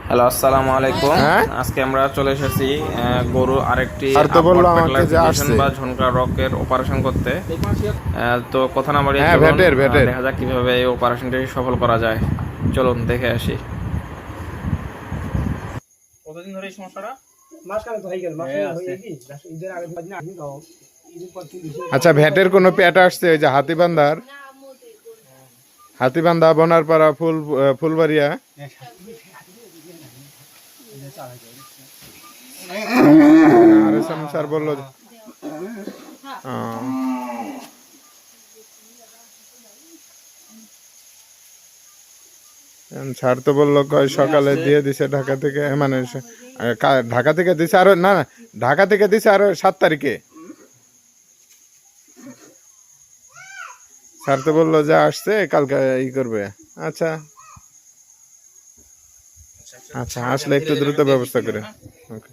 Hello, আসসালামু আলাইকুম। হ্যাঁ আজকে আমরা চলে এসেছি গরু আরেকটি আর তো বললো আপওয়ার্ড আমাকে যে প্যারালাইজেশন আসছে। বা ঝুনকা রকের অপারেশন করতে। তো কথা না বাড়িয়ে হ্যাঁ চলুন ভেটের ভেটের। দেখা যাক কিভাবে এই অপারেশনটি সফল করা যায়। চলুন দেখে আসি। কতদিন ধরে এই সমস্যাটা? আচ্ছা ভেটের কোনো প্যাট আসছে ওই যে হাতিবান্ধার, হাতিবান্ধা বনারপাড়া ফুলবাড়িয়া। আর এস এম স্যার বললো স্যার তো বললো কয় সকালে দিয়ে দিছে ঢাকা থেকে, মানে ঢাকা থেকে দিছে আরো, না না ঢাকা থেকে দিছে আরো 7 তারিখে। স্যার তো বললো যে আসছে কালকে ই করবে। আচ্ছা আচ্ছা, আসলে একটু দ্রুত ব্যবস্থা করে। ওকে।